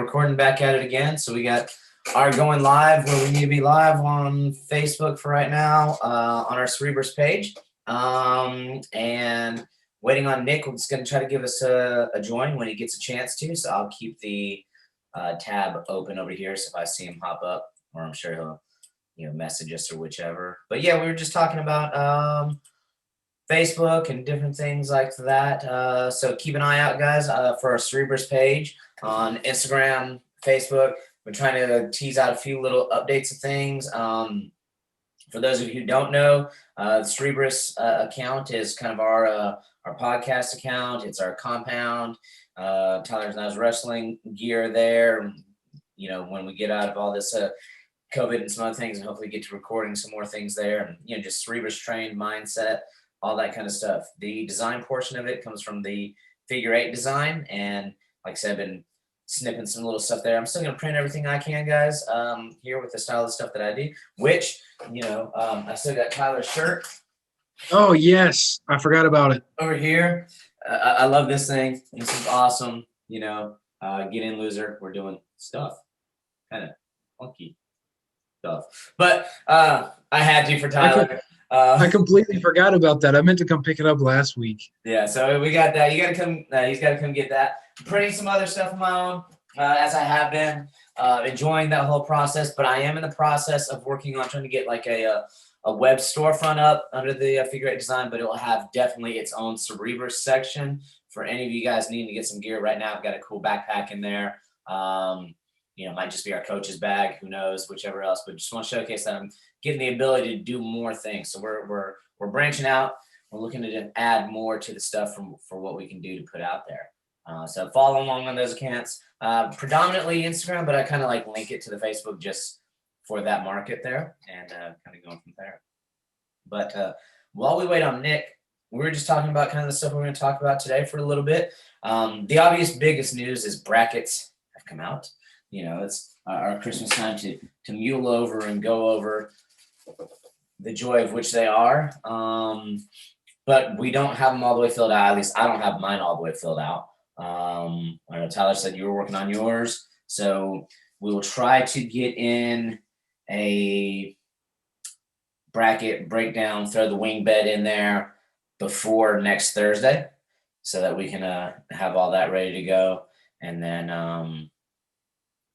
recording back at it again. So we got our going live where we need to be live on Facebook for right now on our Cerebrus page. And waiting on Nick, who's going to try to give us a join when he gets a chance to. So I'll keep the tab open over here. So if I see him hop up, or I'm sure he'll message us or whichever. But yeah, we were just talking about Facebook and different things like that. So keep an eye out, guys, for our Cerebrus page on Instagram, Facebook. We're trying to tease out a few little updates of things. For those of you who don't know, the Cerebrus account is kind of our podcast account. It's our compound. Tyler's and I's wrestling gear there. When we get out of all this COVID and some other things, and hopefully get to recording some more things there, and just Cerebrus trained mindset, all that kind of stuff. The design portion of it comes from the figure 8 design, and like I said, I've been snipping some little stuff there. I'm still gonna print everything I can, guys, here with the style of stuff that I do, which I still got Tyler's shirt. Oh yes, I forgot about it. Over here. I love this thing. This is awesome. Get in, loser. We're doing stuff. Kind of funky stuff. But I had to for Tyler. I completely forgot about that. I meant to come pick it up last week. Yeah, so we got that. You got to come. He's got to come get that. I'm printing some other stuff of my own, as I have been, enjoying that whole process. But I am in the process of working on trying to get like a web storefront up under the figure 8 design, but it will have definitely its own Cerebrus section for any of you guys needing to get some gear right now. I've got a cool backpack in there. Might just be our coach's bag, who knows, whichever else, but just want to showcase that I'm getting the ability to do more things. So we're branching out. We're looking to add more to the stuff for what we can do to put out there. So follow along on those accounts, predominantly Instagram, but I kind of like link it to the Facebook just for that market there, and kind of going from there. But while we wait on Nick, we were just talking about kind of the stuff we're going to talk about today for a little bit. The obvious biggest news is brackets have come out. It's our Christmas time to mule over and go over the joy of which they are. But we don't have them all the way filled out. At least I don't have mine all the way filled out. I know Tyler said you were working on yours. So we will try to get in a bracket breakdown, throw the wing bed in there before next Thursday so that we can have all that ready to go. And then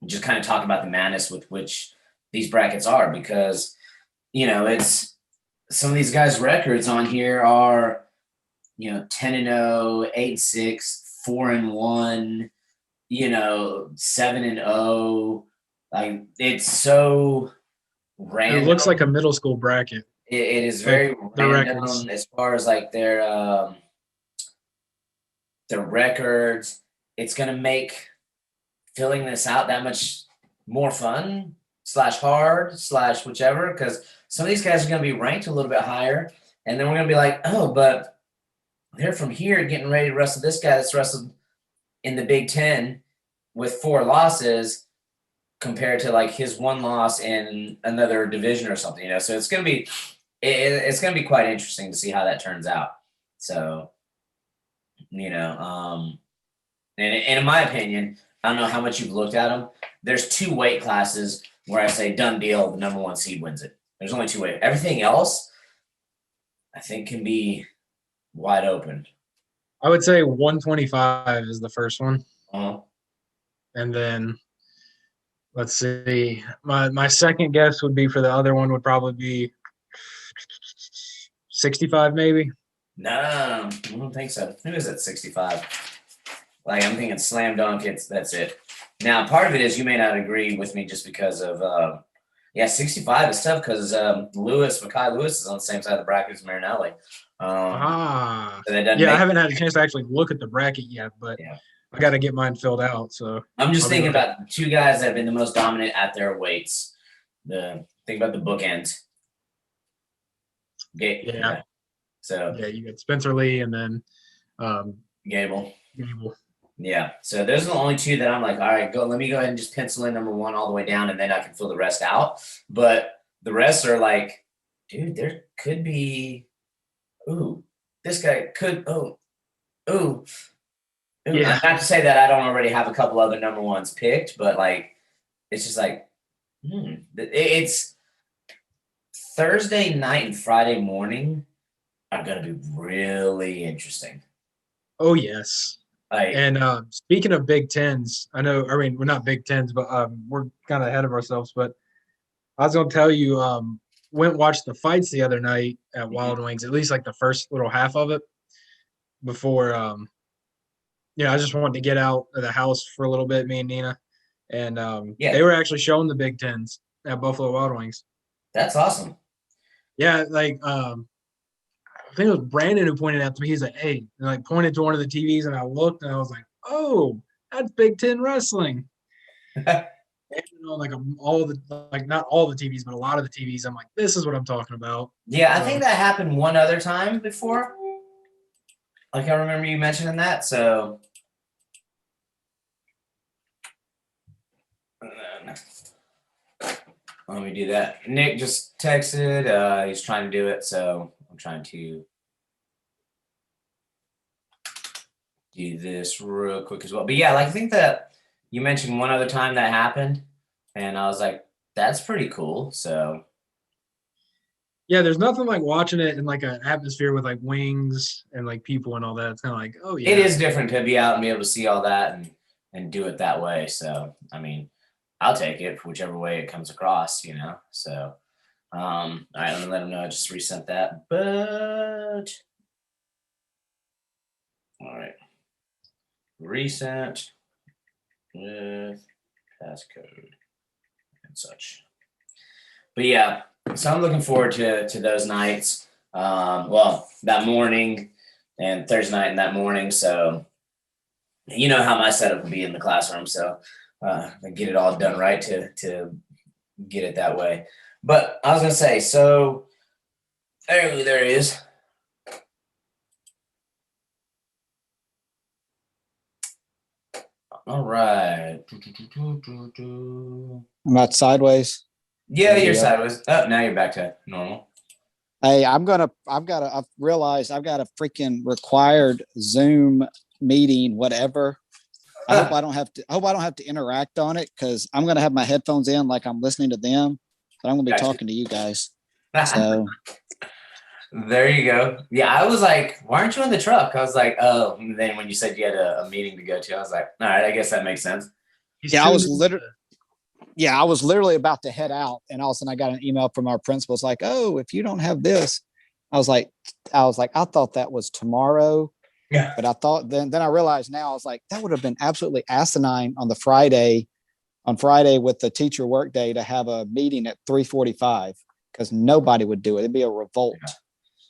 just kind of talk about the madness with which these brackets are, because it's some of these guys' records on here are 10-0, 8-6, 4-1, 7-0. Like, it's so random. It looks like a middle school bracket. It is very random as far as like their records. It's gonna make filling this out that much more fun / hard / whichever, because some of these guys are going to be ranked a little bit higher, and then we're going to be like, oh, but they're from here getting ready to wrestle this guy that's wrestled in the Big Ten with 4 losses compared to like his 1 loss in another division or something, so it's going to be quite interesting to see how that turns out. So and in my opinion, I don't know how much you've looked at them. There's 2 weight classes where I say done deal, the number 1 seed wins it. There's only 2 weight. Everything else, I think, can be wide open. I would say 125 is the first one. Uh-huh. And then, let's see, my second guess would be for the other one would probably be 65 maybe. No, I don't think so. Who is it, 65? Like, I'm thinking slam dunk, that's it. Now, part of it is you may not agree with me just because of, 65 is tough because Makai Lewis is on the same side of the bracket as Marinelli. So I haven't had a chance to actually look at the bracket yet, but I got to get mine filled out. So I'm just thinking about the 2 guys that have been the most dominant at their weights. Think about the bookends. Yeah. So you got Spencer Lee and then Gable. Yeah. So those are the only 2 that I'm like, all right, let me go ahead and just pencil in number 1 all the way down, and then I can fill the rest out. But the rest are like, dude, there could be, this guy could, Yeah. Not to say that I don't already have a couple other number ones picked, but like it's just like it's Thursday night and Friday morning are gonna be really interesting. Oh yes. Like And speaking of Big Tens, I know. I mean, we're not Big Tens, but we're kind of ahead of ourselves. But I was gonna tell you, went and watched the fights the other night at Wild Wings. At least like the first little half of it before. I just wanted to get out of the house for a little bit, me and Nina, and yeah, they were actually showing the Big Tens at Buffalo Wild Wings. that's awesome. Yeah, like I think it was Brandon who pointed out to me. He's like, "Hey," and like pointed to one of the TVs, and I looked, and I was like, "Oh, that's Big Ten wrestling." And, like all the like not all the TVs, but a lot of the TVs. I'm like, "This is what I'm talking about." Yeah, I So think that happened one other time before. Like I remember you mentioning that. So let me do that. Nick just texted. He's trying to do it, so I'm trying to do this real quick as well. But yeah, like I think that you mentioned one other time that happened, and I was like, that's pretty cool. So yeah, there's nothing like watching it in like an atmosphere with like wings and like people and all that. It's kind of like, oh it yeah, is different to be out and be able to see all that and do it that way. So I mean, I'll take it whichever way it comes across, you know. So all right, let me let him know I just resent that. But all right, resent with passcode and such. But yeah, so I'm looking forward to those nights. Well, that morning and Thursday night and that morning. So you know how my setup will be in the classroom. So I get it all done right to get it that way. But I was gonna say, so there it is. All right. I'm not sideways. Yeah, you're Yeah. sideways. Oh, now you're back to normal. Hey, I've realized I've got a freaking required Zoom meeting, whatever. I hope I don't have to interact on it because I'm gonna have my headphones in like I'm listening to them, but I'm gonna be Gotcha. talking to you guys. So There you go. Yeah, I was like, why aren't you in the truck? I was like, oh. And then when you said you had a meeting to go to, I was like, all right, I guess that makes sense. yeah, I was literally about to head out, and all of a sudden I got an email from our principal. It's like, oh, if you don't have this, I was like, I thought that was tomorrow. Yeah. But I thought then I realized now I was like, that would have been absolutely asinine on Friday with the teacher work day to have a meeting at 3:45 because nobody would do it. It'd be a revolt. Yeah.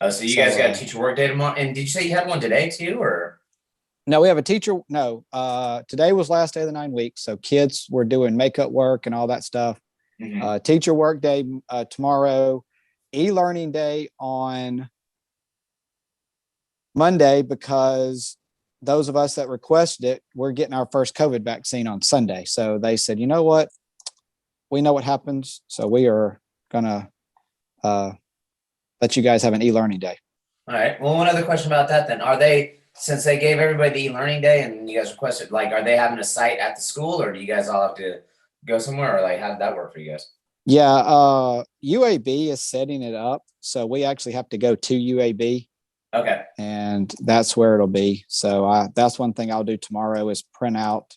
Oh, so you guys got a teacher work day tomorrow? And did you say you had one today too, or? No, we have a teacher. No, today was last day of the 9 weeks. So kids were doing makeup work and all that stuff. Mhm. Teacher work day tomorrow, e-learning day on Monday because those of us that requested it, we're getting our first COVID vaccine on Sunday. So they said, you know what? We know what happens. So we are going to let you guys have an e-learning day. All right. Well, one other question about that then. Are they, since they gave everybody the e-learning day and you guys requested, like, are they having a site at the school or do you guys all have to go somewhere or like, how did that work for you guys? Yeah. UAB is setting it up. So we actually have to go to UAB. Okay. And that's where it'll be. So that's one thing I'll do tomorrow is print out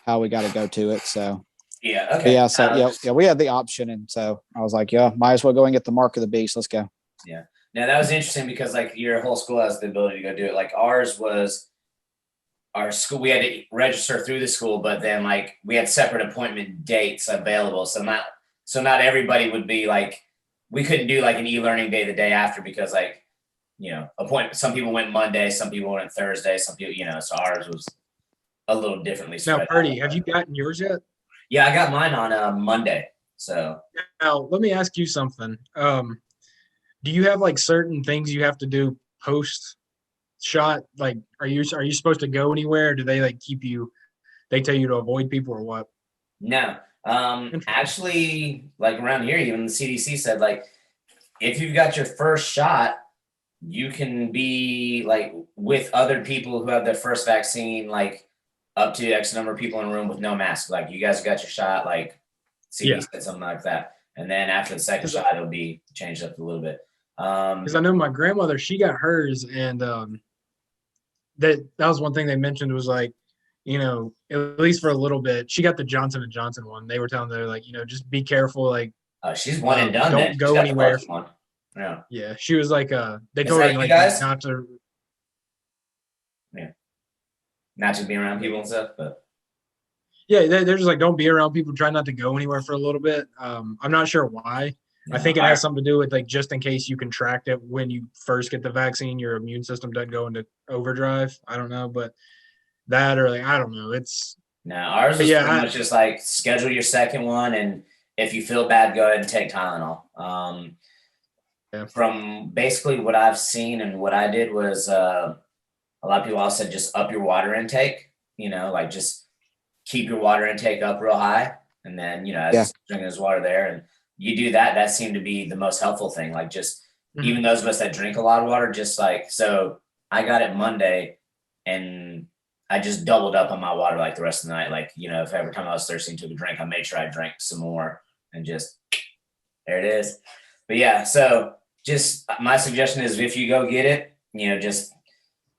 how we got to go to it. So yeah. Okay. Yeah. So yeah, we had the option. And so I was like, yeah, might as well go and get the mark of the beast. Let's go. Yeah. Now that was interesting because like your whole school has the ability to go do it. Like ours was our school, we had to register through the school, but then like we had separate appointment dates available. So not everybody would be like, we couldn't do like an e-learning day the day after because like, you know, some people went Monday, some people went Thursday, some people, you know, so ours was a little differently. Now, Purdy, have you gotten yours yet? Yeah, I got mine on Monday. So now let me ask you something. Do you have like certain things you have to do post shot? Like, are you supposed to go anywhere? Or do they like keep you? They tell you to avoid people or what? no, actually, like around here, even the CDC said like if you've got your first shot, you can be like with other people who have their first vaccine, like up to X number of people in a room with no mask. Like you guys got your shot, like CB Yeah. said something like that. And then after the second 'Cause shot, it'll be changed up a little bit. Because I know my grandmother, she got hers, and that was one thing they mentioned was like, at least for a little bit, she got the Johnson and Johnson one. They were telling her like, just be careful, like She's one and done. don't Then. go She's got the anywhere. first one. Yeah. Yeah, she was like, they Is told that her you like guys? not to. Not to be around people and stuff, but Yeah, they're just like, don't be around people. Try not to go anywhere for a little bit. I'm not sure why. I think it has something to do with like just in case you contract it when you first get the vaccine, your immune system doesn't go into overdrive. I don't know, but that or like I don't know. It's no, ours is yeah, pretty much just like schedule your second one, and if you feel bad, go ahead and take Tylenol. Yeah. From basically what I've seen and what I did was a lot of people also said just up your water intake. Like just keep your water intake up real high, and then as drinking his water there, and you do that. That seemed to be the most helpful thing. Like just even those of us that drink a lot of water, just like so. I got it Monday, and I just doubled up on my water like the rest of the night. Like if every time I was thirsty and took a drink, I made sure I drank some more, and just there it is. But yeah, so just my suggestion is if you go get it, just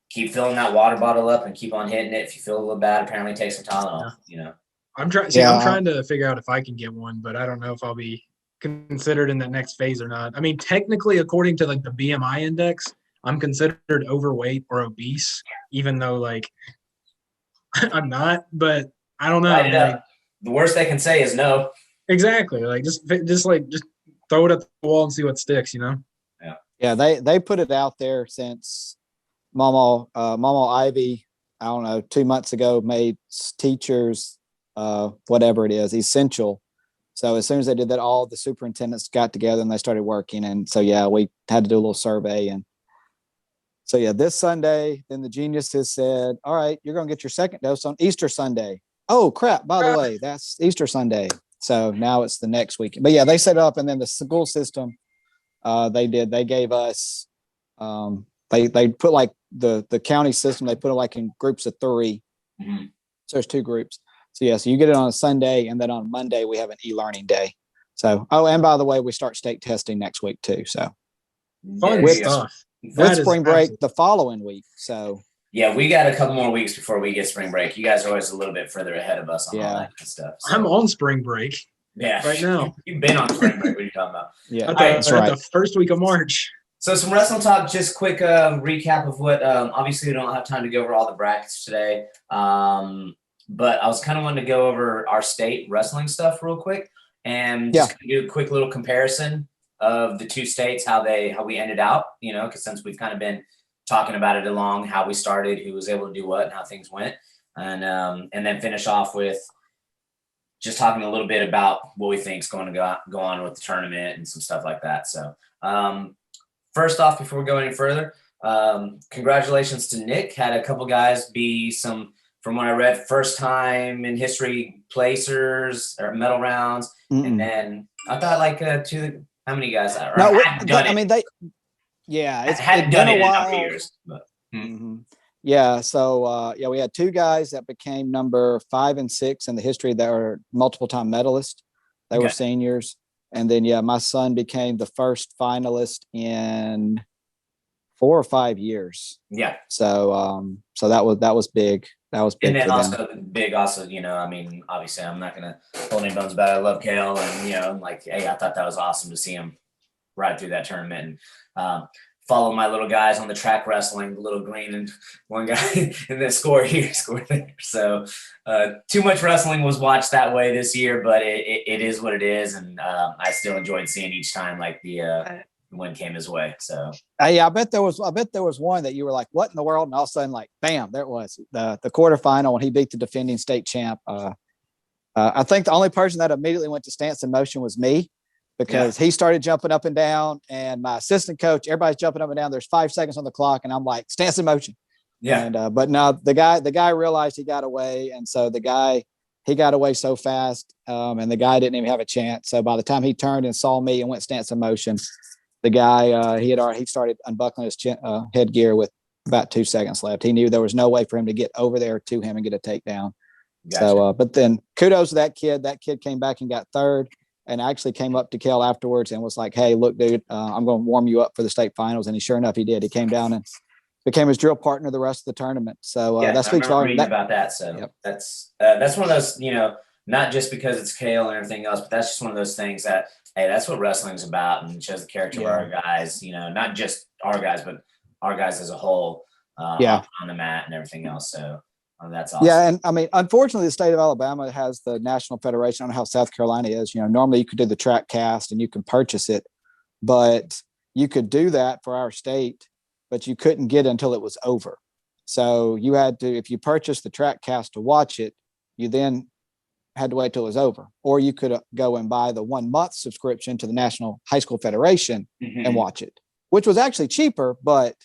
keep filling that water bottle up and keep on hitting it. If you feel a little bad, apparently take some Tylenol. I'm trying to figure out if I can get one, but I don't know if I'll be considered in that next phase or not. I mean, technically, according to like the BMI index, I'm considered overweight or obese, even though like I'm not. But I don't know. Like, the worst they can say is no. Exactly. Like just throw it at the wall and see what sticks. Yeah. They put it out there since Mama Ivy, I don't know, 2 months ago made teachers, whatever it is, essential. So as soon as they did that, all the superintendents got together and they started working. And so, yeah, we had to do a little survey. And so, yeah, this Sunday, then the geniuses said, all right, you're going to get your second dose on Easter Sunday. Oh, crap. By the way, that's Easter Sunday. So now it's the next week. But yeah, they set it up. And then the school system, they gave us, they put like the county system, they put it like in groups of 3. Mm-hmm. So there's 2 groups. So yeah, so you get it on a Sunday, and then on Monday we have an e-learning day. So, and by the way, we start state testing next week too. So fun stuff. With spring break the following week. So yeah, we got a couple more weeks before we get spring break. You guys are always a little bit further ahead of us on all that kind of stuff. So. I'm on spring break. Yeah, right now. You've been on spring break. What are you talking about? Yeah, that's right. The first week of March. So some wrestling talk, just quick recap of what, obviously we don't have time to go over all the brackets today. But I was kind of wanting to go over our state wrestling stuff real quick and just do a quick little comparison of the 2 states, how we ended out, because since we've kind of been talking about it along, how we started, who was able to do what and how things went. And then finish off with just talking a little bit about what we think is going to go on with the tournament and some stuff like that. So, first off, before we go any further, congratulations to Nick. Had a couple guys be from what I read, first time in history placers or medal rounds. Mm-mm. And then I thought like how many guys are? No, I mean, it hadn't done it in a couple years. But, Yeah. So, we had 2 guys that became number 5 and 6 in the history that were multiple time medalists. They were seniors. And then, my son became the first finalist in 4 or 5 years. Yeah. So, so that was big. That was big. And then also big, I mean, obviously I'm not going to hold any bones about it. I love Kale. And, hey, I thought that was awesome to see him ride through that tournament and follow my little guys on the track wrestling, the little green and one guy and then score here, score there. So too much wrestling was watched that way this year, but it is what it is. And I still enjoyed seeing each time like the win came his way. So I bet there was one that you were like, what in the world? And all of a sudden, like, bam, there it was the quarterfinal when he beat the defending state champ. I think the only person that immediately went to stance in motion was me, because he started jumping up and down, and my assistant coach, everybody's jumping up and down. There's 5 seconds on the clock, and I'm like, stance in motion. Yeah. And but no, the guy realized he got away, and so he got away so fast, and the guy didn't even have a chance. So by the time he turned and saw me and went stance in motion, the guy, he started unbuckling his headgear with about 2 seconds left. He knew there was no way for him to get over there to him and get a takedown. Gotcha. So, but then kudos to that kid. That kid came back and got third, and actually came up to Kel afterwards and was like, "Hey, look, dude, I'm going to warm you up for the state finals." And sure enough, he did. He came down and became his drill partner the rest of the tournament. So Yeah, that speaks volumes. reading about that. So Yep. that's one of those, not just because it's Kale and everything else, but that's just one of those things that, hey, that's what wrestling's about, and shows the character of our guys. Not just our guys, but our guys as a whole. On the mat and everything else. So that's awesome. Yeah, and I mean, unfortunately, the state of Alabama has the National Federation. I don't know how South Carolina is. Normally you could do the track cast and you can purchase it, but you could do that for our state, but you couldn't get it until it was over. So you had to, if you purchased the track cast to watch it, you then had to wait till it was over, or you could go and buy the 1 month subscription to the National High School Federation and watch it, which was actually cheaper, but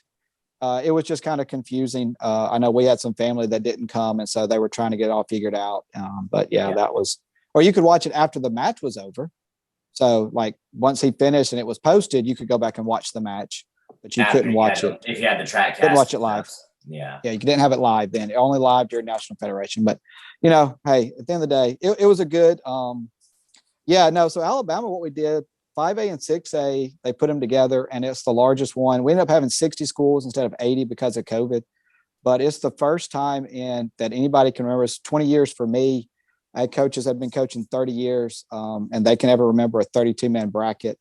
it was just kind of confusing. I know we had some family that didn't come, and so they were trying to get it all figured out. But that was, or you could watch it after the match was over. So like once he finished and it was posted, you could go back and watch the match, but you couldn't watch it. If you had the track cast. Couldn't watch it live. Yeah. Yeah, you didn't have it live then. It only live during National Federation. But, hey, at the end of the day, it was a good, so Alabama, what we did, 5A and 6A, they put them together, and it's the largest one. We ended up having 60 schools instead of 80 because of COVID. But it's the first time that anybody can remember. It's 20 years for me. I had coaches that have been coaching 30 years, and they can ever remember a 32-man bracket.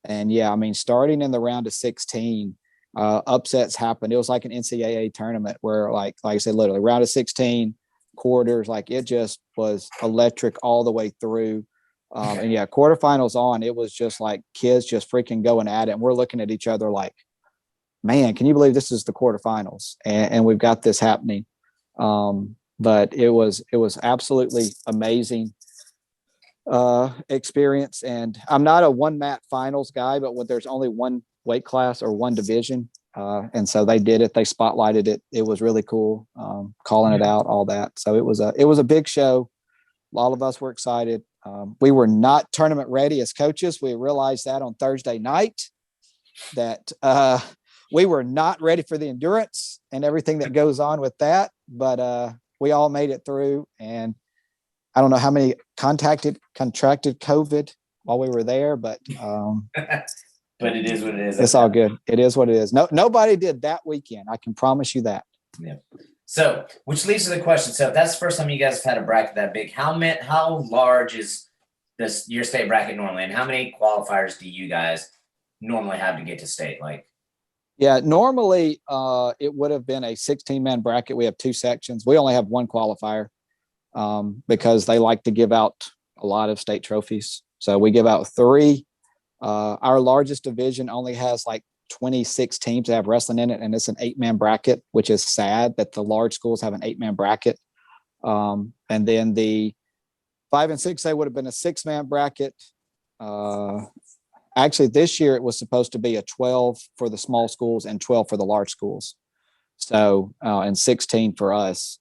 And, starting in the round of 16, upsets happened. It was like an NCAA tournament where, like I said, literally round of 16, quarters, like it just was electric all the way through. Quarterfinals on, it was just like kids just freaking going at it. And we're looking at each other like, man, can you believe this is the quarterfinals? And we've got this happening. But it was absolutely amazing experience. And I'm not a one mat finals guy, but when there's only one weight class or one division, and so they did it, they spotlighted it. It was really cool, calling it out, all that. So it was a big show. All of us were excited. We were not tournament ready as coaches. We realized that on Thursday night, that we were not ready for the endurance and everything that goes on with that. But we all made it through, and I don't know how many contracted COVID while we were there, but but it is what it is. It's all good. It is what it is. Nobody did that weekend. I can promise you that. Yeah. So, which leads to the question. So, if that's the first time you guys have had a bracket that big, how large is your state bracket normally, and how many qualifiers do you guys normally have to get to state? Normally it would have been a 16-man bracket. We have 2 sections. We only have 1 qualifier because they like to give out a lot of state trophies. So we give out 3. Our largest division only has like 26 teams that have wrestling in it, and it's an 8-man bracket, which is sad that the large schools have an 8-man bracket. And then the 5 and 6A would have been a 6-man bracket. Actually, this year it was supposed to be a 12 for the small schools and 12 for the large schools. So, and 16 for us.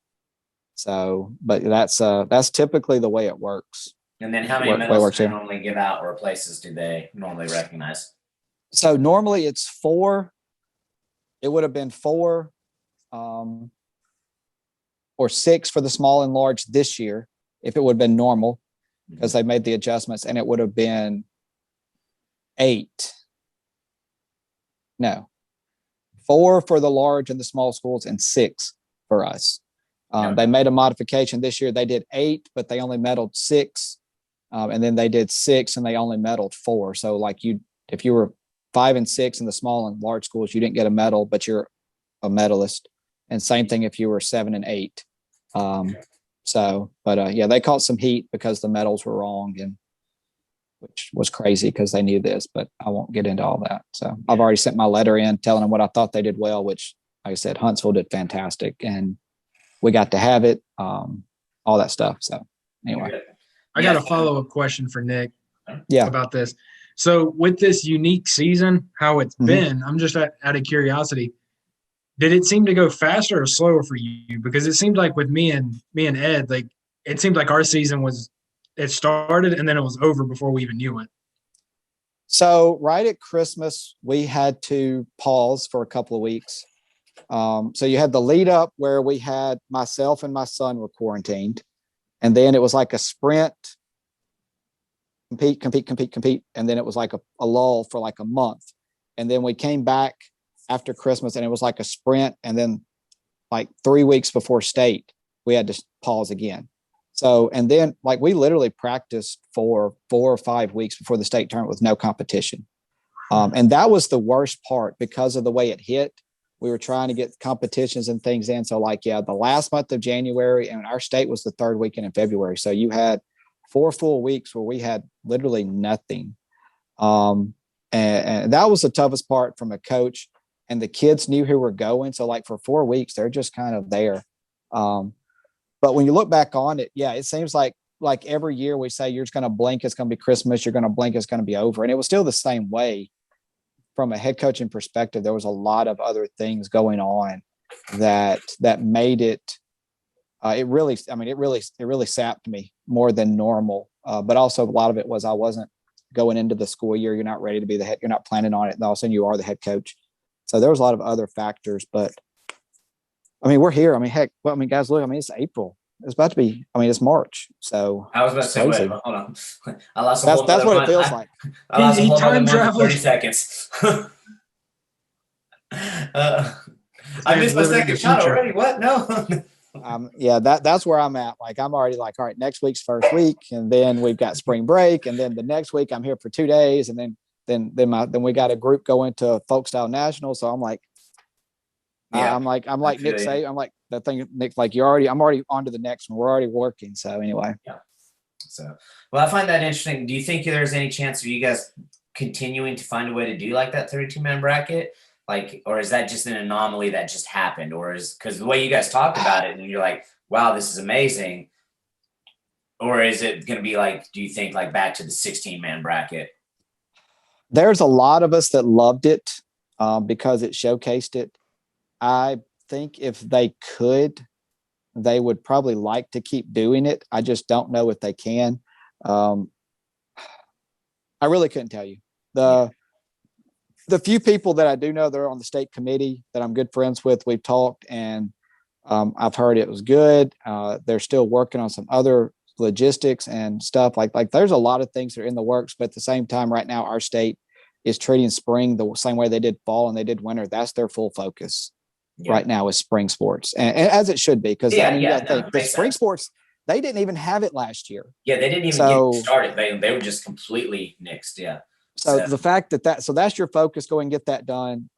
So, but that's typically the way it works. And then how many medals do they normally give out, or places do they normally recognize? So normally it's 4. It would have been 4 or 6 for the small and large this year if it would have been normal, because they made the adjustments, and it would have been 8. No, 4 for the large and the small schools and 6 for us. They made a modification this year. They did 8, but they only medaled 6. And then they did 6 and they only medaled 4. So like if you were 5 and 6 in the small and large schools, you didn't get a medal, but you're a medalist. And same thing if you were 7 and 8. They caught some heat because the medals were wrong, and which was crazy because they knew this, but I won't get into all that. So I've already sent my letter in telling them what I thought they did well, which, like I said, Huntsville did fantastic, and we got to have it, all that stuff. So anyway. I got a follow-up question for Nick Yeah. about this. So with this unique season, how it's been, I'm just out of curiosity, did it seem to go faster or slower for you? Because it seemed like with me and Ed, like it seemed like our season it started and then it was over before we even knew it. So right at Christmas, we had to pause for a couple of weeks. So you had the lead up where we had myself and my son were quarantined, and then it was like a sprint, compete, and then it was like a lull for like a month, and then we came back after Christmas, and it was like a sprint, and then like 3 weeks before state, we had to pause again. So, and then like we literally practiced for 4 or 5 weeks before the state tournament with no competition. And that was the worst part because of the way it hit. We were trying to get competitions and things in. So like, yeah, the last month of January, and our state was the third weekend in February. So you had 4 full weeks where we had literally nothing. And that was the toughest part from a coach, and the kids knew who were going. So like for 4 weeks, they're just kind of there. But when you look back on it, yeah, it seems like every year we say you're just going to blink, it's going to be Christmas, you're going to blink, it's going to be over. And it was still the same way from a head coaching perspective. There was a lot of other things going on that made it, it really sapped me more than normal. But also a lot of it was I wasn't going into the school year. You're not ready to be the head. You're not planning on it. And all of a sudden you are the head coach. So there was a lot of other factors, but I mean, we're here. I mean, heck, well, I mean, guys, look, I mean, it's April. It's about to be, I mean, it's March. So I was about to say, crazy. wait, hold on. I lost a That's whole what nother it feels month. like. I lost a He whole nother time month in 30 traveled. seconds. I man's missed my living in second the shot future. already. What? No. Yeah, that's where I'm at. Like, I'm already like, all right, next week's first week, and then we've got spring break, and then the next week I'm here for 2 days, and then we got a group going to Folk Style National. So I'm like, Yeah. I'm like I Nick feel you. say, I'm like that thing, Nick, like I'm already on to the next one. We're already working. So anyway. So, well, I find that interesting. Do you think there's any chance of you guys continuing to find a way to do like that 32-man bracket? Like, or is that just an anomaly that just happened? Or is because the way you guys talked about it and you're like, wow, this is amazing. Or is it going to be like, do you think like back to the 16-man bracket? There's a lot of us that loved it because it showcased it. I think if they could, they would probably like to keep doing it. I just don't know if they can. I really couldn't tell you. The few people that I do know that are on the state committee that I'm good friends with, we've talked, and I've heard it was good. They're still working on some other logistics and stuff like there's a lot of things that are in the works, but at the same time right now our state is treating spring the same way they did fall and they did winter. That's their full focus right now is spring sports, and as it should be, because I mean, you gotta think the spring sports, they didn't even have it last year. Yeah, they didn't even get started. They were just completely nixed. Yeah. So the fact that so that's your focus, go and get that done.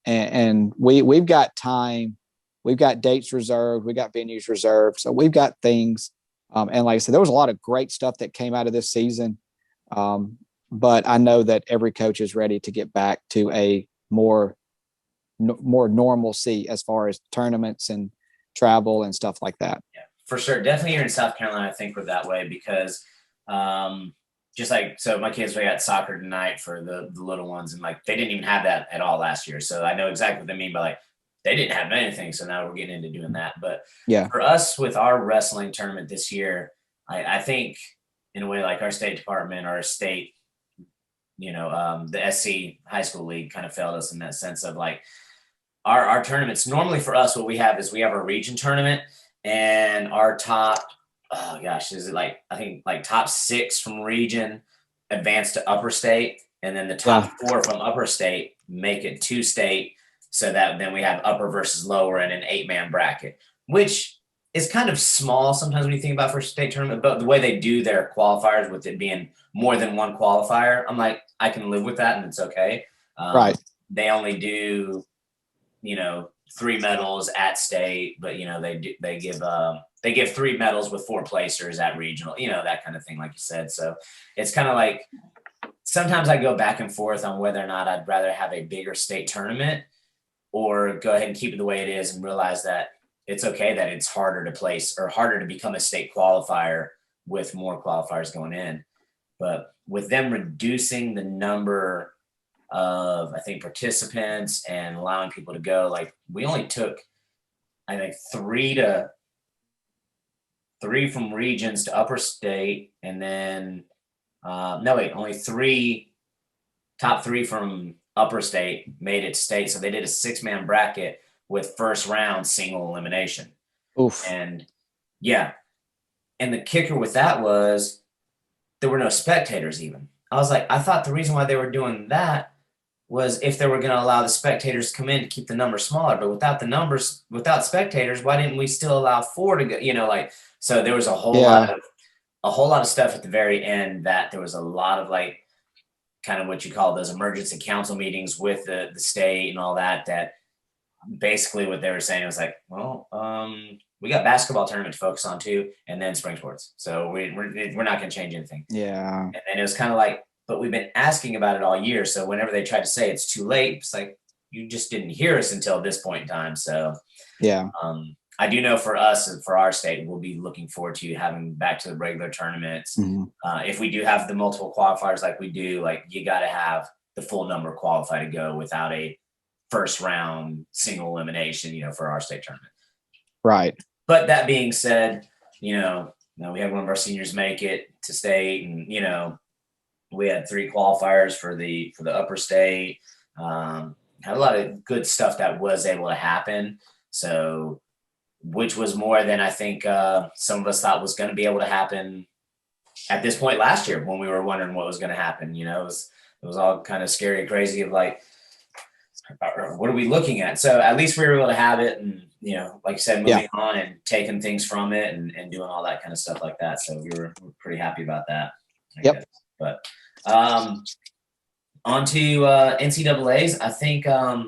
And we've got time, we've got dates reserved, we got venues reserved, so we've got things. And like I said, there was a lot of great stuff that came out of this season. But I know that every coach is ready to get back to a more normalcy as far as tournaments and travel and stuff like that. Yeah, for sure. Definitely here in South Carolina, I think we're that way because just like, so my kids, we got soccer tonight for the little ones, and like they didn't even have that at all last year. So I know exactly what they mean by like they didn't have anything. So now we're getting into doing that. But yeah, for us with our wrestling tournament this year, I think in a way like our state department, our state, the SC high school league kind of failed us in that sense of like our tournaments. Normally for us, what we have is we have our region tournament, and our top, oh gosh, is it like, I think like top 6 from region advance to upper state, and then the top 4 from upper state make it to state, so that then we have upper versus lower in an 8-man bracket, which is kind of small sometimes when you think about for state tournament, but the way they do their qualifiers with it being more than one qualifier, I'm like, I can live with that and it's okay. Right. They only do, 3 medals at state, but they give 3 medals with 4 placers at regional, that kind of thing, like you said. So it's kind of like sometimes I go back and forth on whether or not I'd rather have a bigger state tournament or go ahead and keep it the way it is and realize that it's okay that it's harder to place or harder to become a state qualifier with more qualifiers going in. But with them reducing the number of, I think, participants and allowing people to go, like we only took, I think, 3 from regions to upper state, and then only 3 top 3 from upper state made it state. So they did a 6-man bracket with first round single elimination. Oof. And yeah. And the kicker with that was there were no spectators even. I was like, I thought the reason why they were doing that was if they were going to allow the spectators to come in to keep the numbers smaller. But without spectators, why didn't we still allow 4 to go? So there was a whole lot of stuff at the very end that there was a lot of kind of what you call those emergency council meetings with the state and all that basically what they were saying was like, well, we got basketball tournament to focus on too, and then spring sports. So we're not going to change anything. Yeah. And it was kind of like, but we've been asking about it all year. So whenever they try to say it's too late, it's like, you just didn't hear us until this point in time. So yeah. I do know for us and for our state, we'll be looking forward to having back to the regular tournaments. Mhm. If we do have the multiple qualifiers like we do, you got to have the full number qualified to go without a first round single elimination, for our state tournament. Right. But that being said, we had one of our seniors make it to state, and we had 3 qualifiers for the upper state. Had a lot of good stuff that was able to happen. So, which was more than I think some of us thought was going to be able to happen at this point last year when we were wondering what was going to happen. It was all kind of scary and crazy of what are we looking at? So at least we were able to have it, and like I said, moving on and taking things from it and doing all that kind of stuff like that. So we're pretty happy about that. I guess. But on to NCAAs. I think I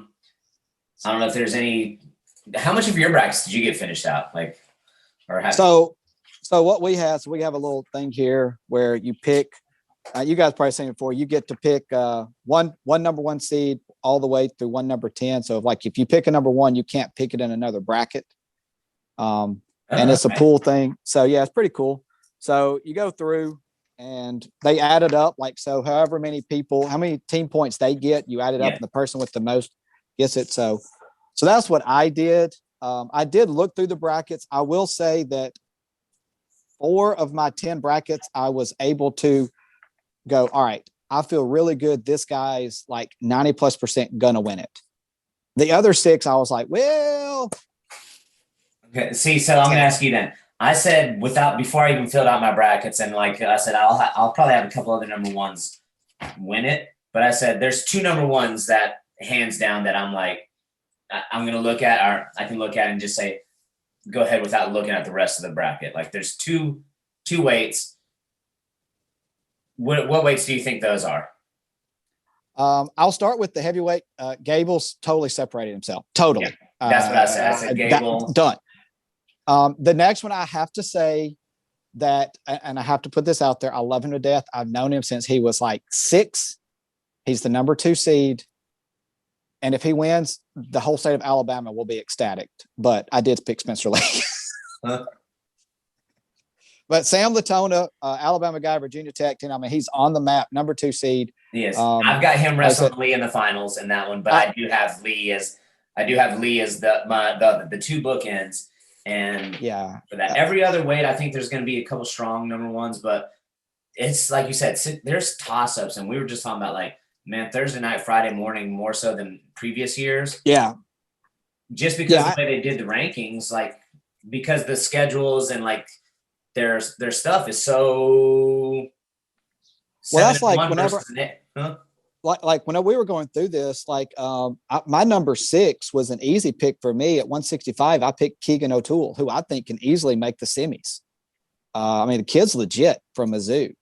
don't know if there's any. How much of your brackets did you get finished out? So what we have a little thing here where you pick. You guys probably seen it before. You get to pick one number 1 seed all the way through one number 10. So if you pick a number 1, you can't pick it in another bracket. And it's a pool thing. So yeah, it's pretty cool. So you go through and they add it up. So however many people, how many team points they get, you add it up, and the person with the most gets it. So that's what I did. I did look through the brackets. I will say that 4 of my 10 brackets, I was able to go, all right, I feel really good. This guy's 90+% gonna win it. The other 6, I was like, well. Okay. See, so I'm gonna ask you then. I said before I even filled out my brackets, and I said I'll probably have a couple other number 1s win it, but I said there's 2 number 1s that hands down that I'm gonna look at, or I can look at and just say go ahead without looking at the rest of the bracket. There's two weights. What weights do you think those are? I'll start with the heavyweight. Gable's totally separated himself. Totally. Yeah, that's what I said. I said Gable. Done. The next one I have to say that, and I have to put this out there, I love him to death. I've known him since he was 6. He's the number 2 seed. And if he wins, the whole state of Alabama will be ecstatic. But I did pick Spencer Lee. But Sam Latona, Alabama guy, Virginia Tech, he's on the map, number 2 seed. Yes, I've got him wrestling Lee in the finals in that one, but I do have Lee as the 2 bookends, and for that every other weight, I think there's going to be a couple strong number 1s, but it's like you said, there's toss ups, and we were just talking about Thursday night, Friday morning, more so than previous years. Yeah, just because the way they did the rankings, because the schedules and their stuff is so. Well, that's whenever, whenever we were going through this, my number 6 was an easy pick for me at 165. I picked Keegan O'Toole, who I think can easily make the semis. The kid's legit from Mizzou.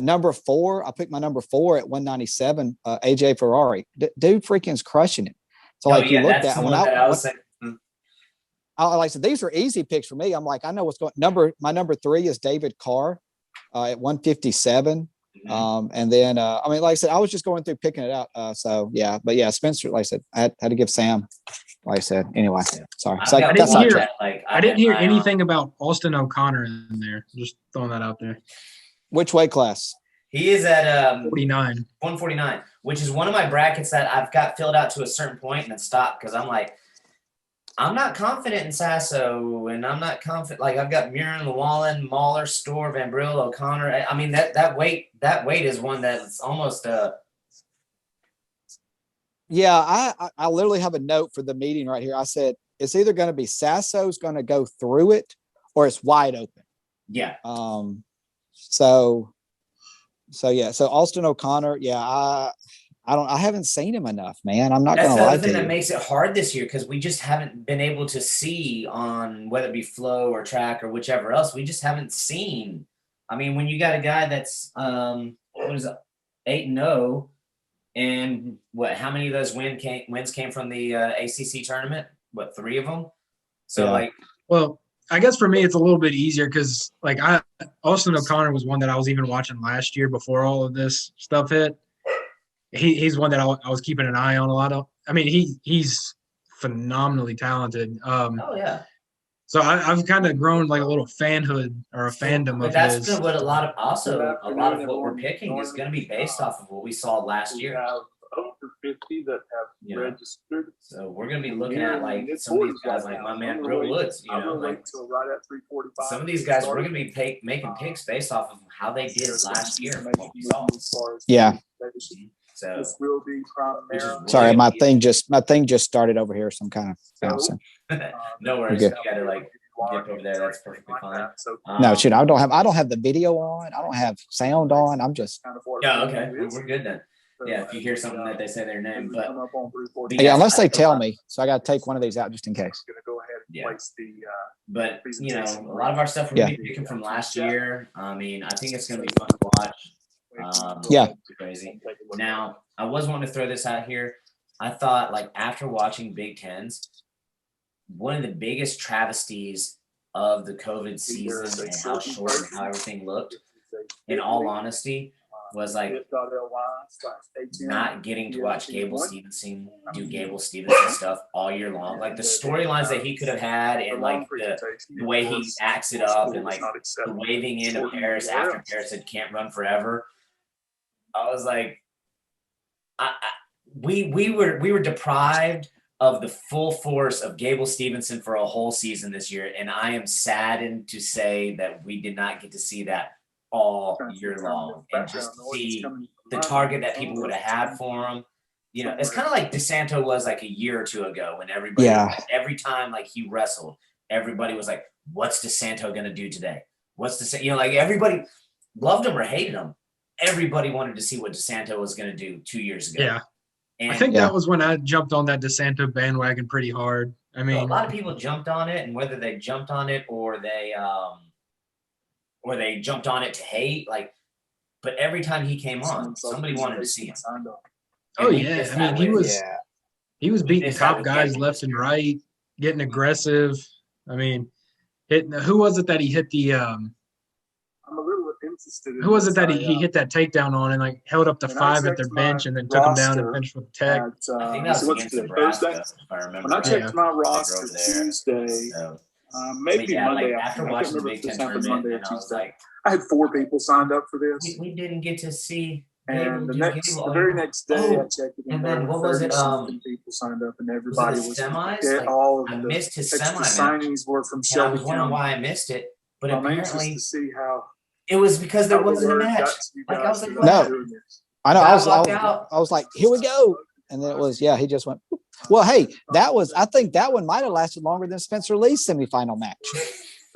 Number 4, I picked my number 4 at 197. AJ Ferrari, dude, freaking's crushing it. So you looked at when I was saying. I said, these are easy picks for me. I'm I know what's going. My number 3 is David Carr at 157. And then like I said, I was just going through picking it out. Spencer, like I said, I had to give Sam. Like I said, anyway. Sorry. I didn't hear anything about Austin O'Connor in there. Just throwing that out there. Which weight class? He is at 49. 149, which is one of my brackets that I've got filled out to a certain point and then stopped because I'm not confident in Sasso, and I'm not confident. I've got Murin, Llewellyn, Mahler, Storr, Van Brill, O'Connor. That weight is one that's almost Yeah, I literally have a note for the meeting right here. I said it's either going to be Sasso's going to go through it or it's wide open. Yeah. So yeah. So Austin O'Connor, yeah, I haven't seen him enough, man. I'm not That's going the to lie other thing to that you. makes it hard this year because we just haven't been able to see on whether it be flow or track or whichever else. We just haven't seen. I mean, when you got a guy that's what is it, 8-0, and what? How many of those wins came from the ACC tournament? What, 3 of them? So Yeah. like, Well, I guess for me it's a little bit easier because like Austin O'Connor was one that I was even watching last year before all of this stuff hit. He's one that I was keeping an eye on a lot of. I mean, he's phenomenally talented. oh yeah. So I've kind of grown like a little fanhood or a fandom But of that's his. good. What a lot of what we're picking is going to be based off of what we saw last year. Over 50 that have registered. So we're going to be looking at like some of these guys, like my man Real Woods. You know, like right at 3:45. some of these guys, we're going to be making picks based off of how they did last year. From what we saw. Yeah. So This will be primarily. Sorry, my thing just started over here. Some kind of bouncing. no worries. Okay. You got to like get over there. That's perfectly fine. No, shoot, I don't have the video on. I don't have sound on. I'm just. Yeah. Okay. We're good then. Yeah. If you hear something that they say their name, but Yeah, unless they tell me. So I got to take one of these out just in case. Yeah. But you know, a lot of our stuff we're gonna be picking from last year. I mean, I think it's gonna be fun to watch. Yeah. Crazy. Now, I was wanting to throw this out here. I thought, like, after watching Big Tens, one of the biggest travesties of the COVID season and how short and how everything looked, in all honesty, was like not getting to watch Gable Stevenson do Gable Stevenson stuff all year long. Like the storylines that he could have had and like the way he acts it up and like the waving in of Paris after Paris said can't run forever. I was like, we were deprived of the full force of Gable Stevenson for a whole season this year, and I am saddened to say that we did not get to see that all year long and just see the target that people would have had for him. You know, it's kind of like DeSanto was like a year or two ago when everybody, every time like he wrestled, everybody was like, "What's DeSanto gonna do today? What's DeSanto?" You know, like everybody loved him or hated him. Everybody wanted to see what DeSanto was gonna do 2 years ago. Yeah. And I think that was when I jumped on that DeSanto bandwagon pretty hard. I mean, a lot of people jumped on it, and whether they jumped on it or they jumped on it to hate, like, but every time he came on, somebody wanted to see him. Oh yeah, I mean he was beating top guys left and right, getting aggressive. I mean, hitting. Who was it that he hit the? I'm a little interested. Who was it that he hit that takedown on and like held up the 5 at their bench and then took them down and finished with the tech? I think that was against Nebraska, if I remember. When I checked my roster Tuesday, maybe Monday. Like, after watching the Big Ten tournament, and I was like, I had 4 people signed up for this. We didn't get to see. And the very next day, I checked it. And then what was it? People signed up, and everybody was semis. Like, all of I the missed his semi signings were from I Shelby was wondering County. why I missed it, but I'm anxious apparently to see how it was because there wasn't a match. Like I was like, no, I know. I was like, here we go, and then it was he just went. Well, hey, I think that one might have lasted longer than Spencer Lee's semifinal match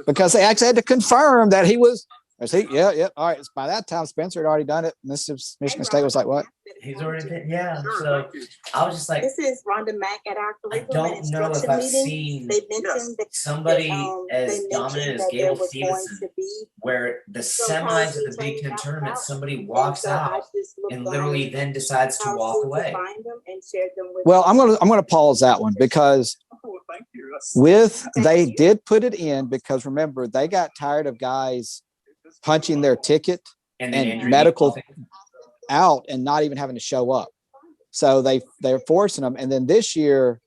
because they actually had to confirm that he was. Yeah. All right. By that time, Spencer had already done it. Michigan State was like, what? He's already been, So I was just like, this is Rhonda Mack at our curriculum I don't know if I've seen They mentioned that somebody as they dominant mentioned as that Gable there was Stevenson, going to be where the semis of the Big Ten tournament, somebody walks so I out just looked and on literally then decides to how walk soon to away. find them and share them with Well, I'm gonna pause that one because thank you. they did put it in because remember they got tired of guys punching their ticket And medical out and not even having to show up. So they're forcing them. And then this year,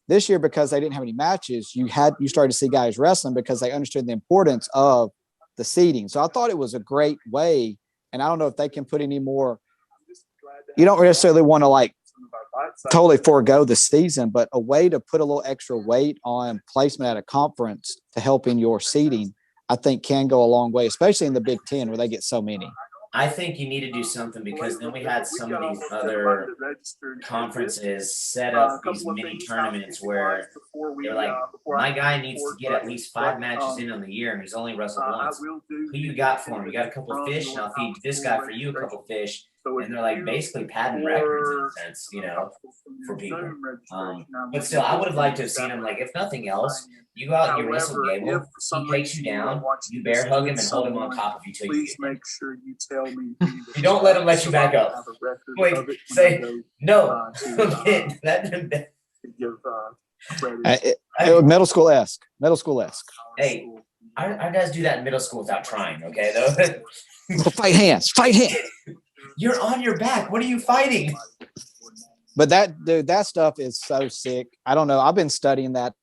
because they didn't have any matches, you started to see guys wrestling because they understood the importance of the seating. So I thought it was a great way. And I don't know if they can put any more. You don't necessarily want to like totally forego the season, but a way to put a little extra weight on placement at a conference to help in your seating, I think can go a long way, especially in the Big Ten where they get so many. I think you need to do something because then we had some of these other conferences set up these mini tournaments where they're like, my guy needs to get at least 5 matches in on the year and he's only wrestled once. Who you got for him? You got a couple of fish, and I'll feed this guy for you a couple of fish. And they're like basically padding records in a sense, you know, for people. But still, I would have liked to have seen him, like, if nothing else, you go out and you wrestle Gable, he takes you down, you bear hug him and hold him on top of you till you get him. sure you tell me. You don't let him let you back up. Wait, say no. That- Middle school esque. Hey, our guys do that in middle school without trying, okay, though. Fight hands. You're on your back. What are you fighting? But that stuff is so sick. I don't know. I've been studying that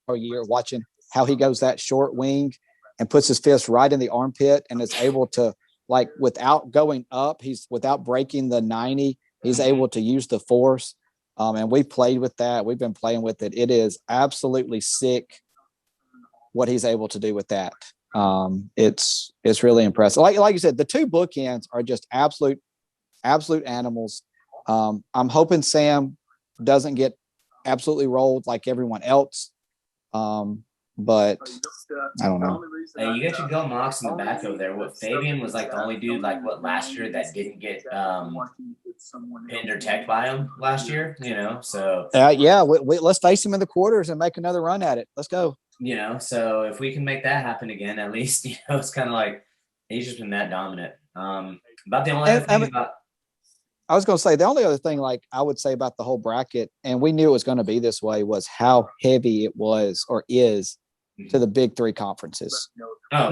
for a year, watching how he goes that short wing and puts his fist right in the armpit and is able to, like, without going up, without breaking the 90, he's able to use the force. And we played with that. We've been playing with it. It is absolutely sick what he's able to do with that. It's really impressive. Like you said, the 2 bookends are just absolute animals. I'm hoping Sam doesn't get absolutely rolled like everyone else. But I don't know. Hey, you got your Go Mox in the back over there. What, Fabian was like the only dude like last year that didn't get pinned or teched by him last year, you know? So yeah, let's face him in the quarters and make another run at it. Let's go. You know, so if we can make that happen again, at least, you know, it's kind of like he's just been that dominant. About the only other thing about. I was going to say the only other thing, like I would say about the whole bracket, and we knew it was going to be this way, was how heavy it was or is to the big 3 conferences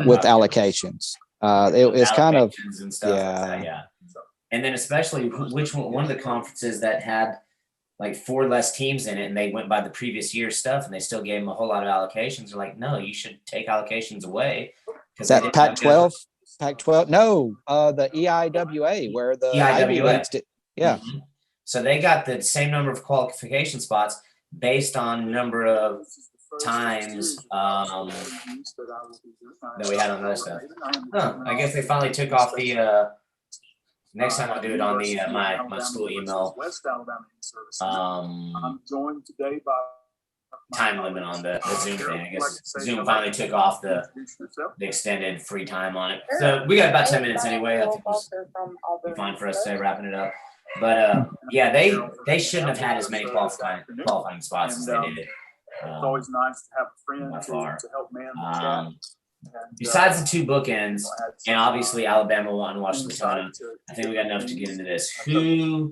with allocations. It's kind of and stuff like that, and then especially one of the conferences that had like 4 less teams in it, and they went by the previous year's stuff, and they still gave them a whole lot of allocations. They're like, no, you should take allocations away. Is that Pac-12? Pac-12? No, the EIWA, where the Ivy Leagues did. Yeah. Mm-hmm. So they got the same number of qualification spots based on number of times that we had on those stuff. I guess they finally took off the next time I'll do it on the my school email time limit on the Zoom thing. I guess Zoom finally took off the extended free time on it. So we got about 10 minutes anyway. I think it's fine for us to wrapping it up. But yeah, they shouldn't have had as many qualifying spots as they did. It's always nice to have a friend to help man the chat. Besides the 2 bookends, and obviously Alabama and Washington, I think we got enough to get into this. Who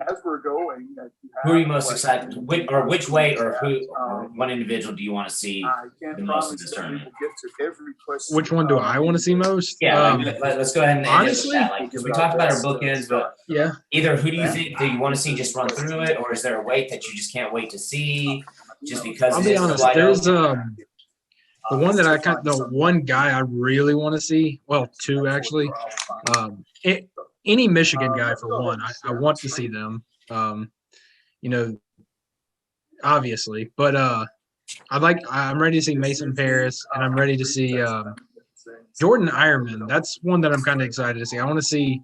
are you most excited? Which way, or what individual do you want to see the most in this tournament? Which one do I want to see most? Yeah, let's go ahead and honestly, because we talked about our bookends, but yeah, either who do you think that you want to see just run through it, or is there a weight that you just can't wait to see? Just because I'll be honest, there's the one that the one guy I really want to see, well, 2 actually, any Michigan guy for one, I want to see them, you know, obviously, but I'm ready to see Mason Paris, and I'm ready to see Jordan Ironman. That's one that I'm kind of excited to see. I want to see,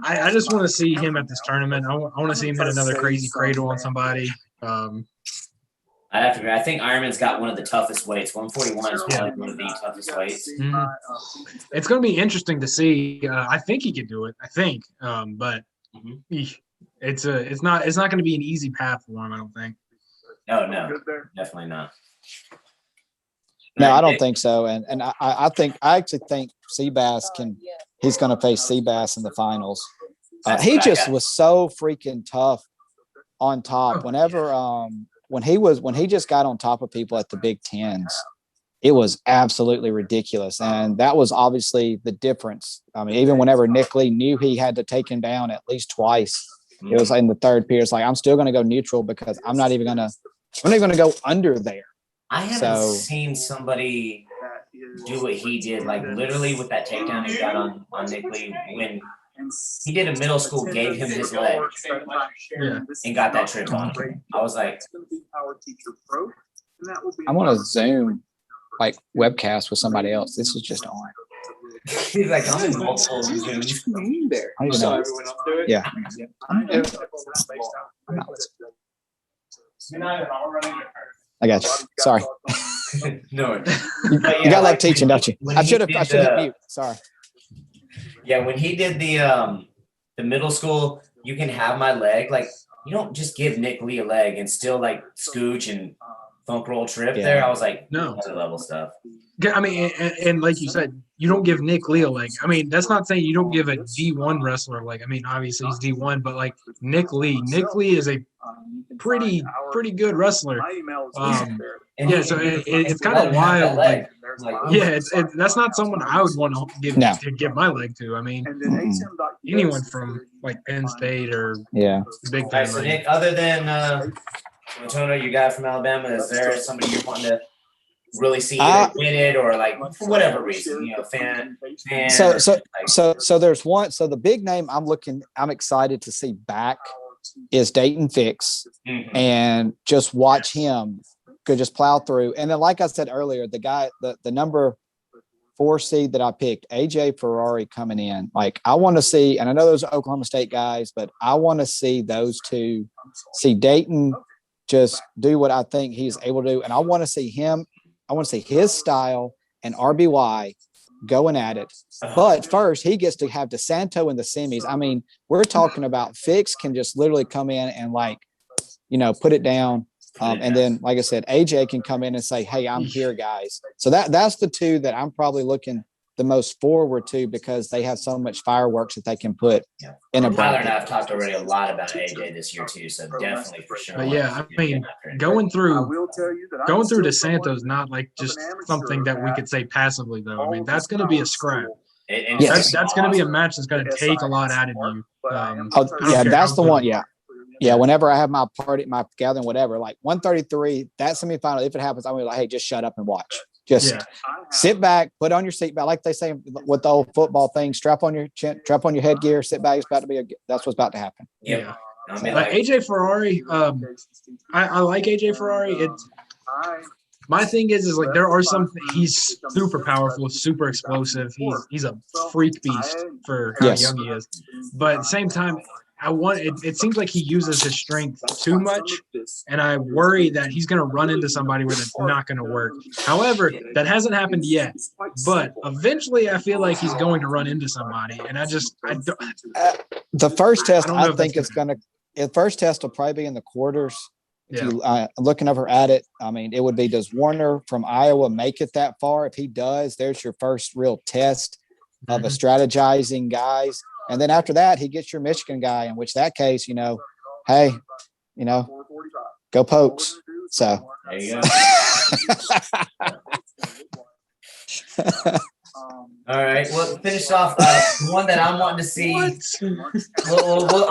I just want to see him at this tournament. I want to see him hit another crazy cradle on somebody. I have to agree. I think Ironman's got one of the toughest weights. 141 is probably one of the toughest weights. Mm-hmm. It's going to be interesting to see. I think he could do it. I think, but it's not going to be an easy path for him. I don't think. No, definitely not. No, I don't think so. And I actually think Seabass he's going to face Seabass in the finals. He just was so freaking tough on top. Whenever when he just got on top of people at the Big Tens, it was absolutely ridiculous. And that was obviously the difference. I mean, even whenever Nick Lee knew he had to take him down at least twice, it was in the third period. It's like, I'm still going to go neutral because I'm not even going to go under there. I haven't seen somebody do what he did, like literally with that takedown he got on Nick Lee when he did a middle school, gave him his leg, and got that trip on him. I was like, I want to Zoom like webcast with somebody else. This is just on. He's like, I'm in multiple Zooms. There. I don't even So know. everyone up to it? Yeah. I got you. Sorry. No. You But yeah, gotta love like, teaching, don't you? when I he should have did hit the- mute. Sorry. Yeah, when he did the middle school, you can have my leg. Like, you don't just give Nick Lee a leg and still like scooch and funk roll trip Yeah. there. I was like, No. other level stuff. Yeah, I mean, and like you said, you don't give Nick Lee a leg. I mean, that's not saying you don't give a D1 wrestler a leg. I mean, obviously he's D1, but like Nick Lee is a pretty good wrestler. And Yeah, he- so he- it's let kind of him have that wild. leg. Like, Like, yeah, it's that's not someone I would want to give No. my leg to. I mean, anyone from like Penn State or Yeah. Big all right, Ten. so Like, Nick, other than Antonio, your guy from Alabama, is there somebody you're wanting to really see either win it or like for whatever reason, you know, fan So or, so like, so there's one. So the big name I'm excited to see back is Dayton Fix, mhm. and just watch him could just plow through. And then, like I said earlier, the guy, the number 4 seed that I picked, AJ Ferrari coming in. Like, I want to see, and I know those are Oklahoma State guys, but I want to see those two, see Dayton just do what I think he's able to do. And I want to see him, I want to see his style and RBY going at it. But first, he gets to have DeSanto in the semis. I mean, we're talking about Fix can just literally come in and, like, put it down. And then, like I said, AJ can come in and say, "Hey, I'm here, guys." So that's the two that I'm probably looking the most forward to, because they have so much fireworks that they can put in a Tyler and I bracket. have talked already a lot about AJ this year too, so definitely for sure. But yeah, I mean, going through DeSanto's not like just something that we could say passively though. I mean, that's going to be a scrap. And Yes. That's going to be a match that's going to take a lot out of you. Oh, I don't yeah, care that's how the good- one. Yeah. Yeah, whenever I have my party, my gathering, whatever, like 133, that semifinal, if it happens, I'm gonna be like, hey, just shut up and watch. Just Yeah. sit back, put on your seatbelt, like they say with the old football thing. Strap on your chin, strap on your headgear, sit back. It's about to be that's what's about to happen. Yep. Yeah. I mean, But like, AJ Ferrari, I like AJ Ferrari. It's my thing is like there are some he's super powerful, super explosive. He's a freak beast for how Yes. young he is. But at the same time, it seems like he uses his strength too much, and I worry that he's going to run into somebody where that's not going to work. However, that hasn't happened yet, but eventually I feel like he's going to run into somebody, and I don't, The first test, I don't know I if think that's it's gonna. The first test will probably be in the quarters. If yeah. you looking over at it, I mean, it would be, does Warner from Iowa make it that far? If he does, there's your first real test of a strategizing guys. And then after that, he gets your Michigan guy, in which that case, hey, go Pokes. So there you go. All right. Well, finish off the one that I'm wanting to see. I'm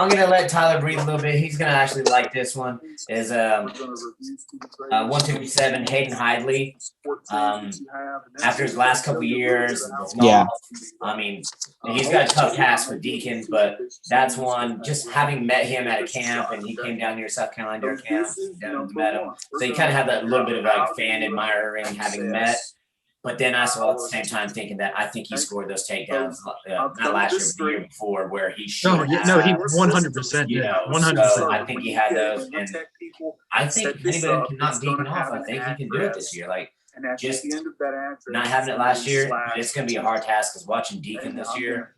gonna let Tyler breathe a little bit. He's gonna actually like this one. Is 157 Hayden Hidley. After his last couple years, Yeah. I mean, he's got a tough task with Deacon, but that's one. Just having met him at a camp, and he came down here, South Carolina, during camp, and met him. So you kind of have that little bit of like fan admiring having met. But then I saw at the same time thinking that I think he scored those takedowns not last year, but the year before, where he should. No, he 100%. You Yeah, know, 100%. so I think he had those, and I think if anybody can knock Deacon off, I think he can do it this year. Like, just not having it last year, it's going to be a hard task. Because watching Deacon this year,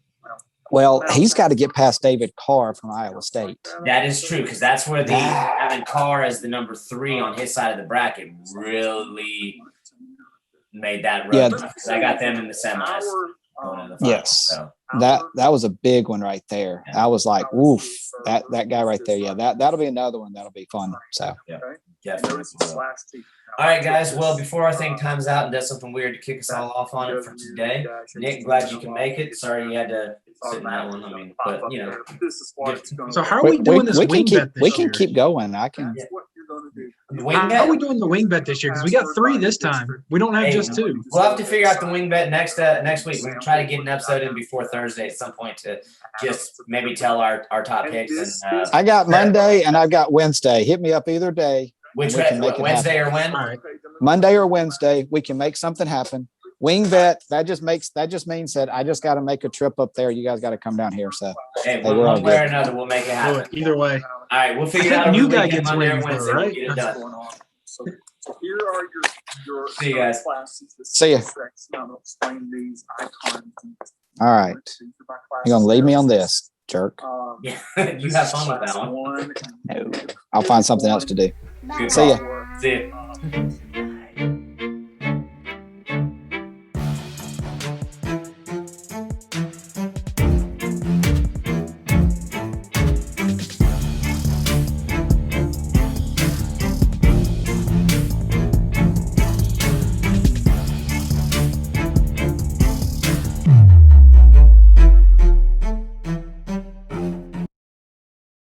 well, he's got to get past David Carr from Iowa State. that is true, because that's where the having Carr as the number 3 on his side of the bracket really made that run. Yeah. Because I got them in the semis. Going to the finals, Yes. so. That was a big one right there. I was like, woof, that guy right there. Yeah, that'll be another one that'll be fun. So Definitely. All right, guys. Well, before our thing times out and does something weird to kick us all off on it for today, Nick, glad you can make it. Sorry you had to sit in that one. I mean, but So how are we doing this we wing can keep bet this we can year? keep going. I can. Wing How are bet. we doing the wing bet this year? Because we got 3 this time. We don't have Hey, just 2. We'll have to figure out the wing bet next week. We're gonna try to get an episode in before Thursday at some point to just maybe tell our top picks and I got Monday and I've got Wednesday. Hit me up either day. which we can make it Wednesday or when. All right. Monday or Wednesday, we can make something happen. WingVet, that just means that I just got to make a trip up there. You guys got to come down here. So Hey, we're all one way or good. another, we'll make it Do happen. it either way. All right, we'll figure it I out think over new the guy weekend, gets Monday or wings though, Wednesday. right? We'll get it What's done. going on. So here are your See you guys. classes. See ya. I'm gonna explain these icons. All right. You're going to leave me on this, jerk. Yeah, you have fun with that one. No, I'll find something else to do. Good See ya. call. See ya.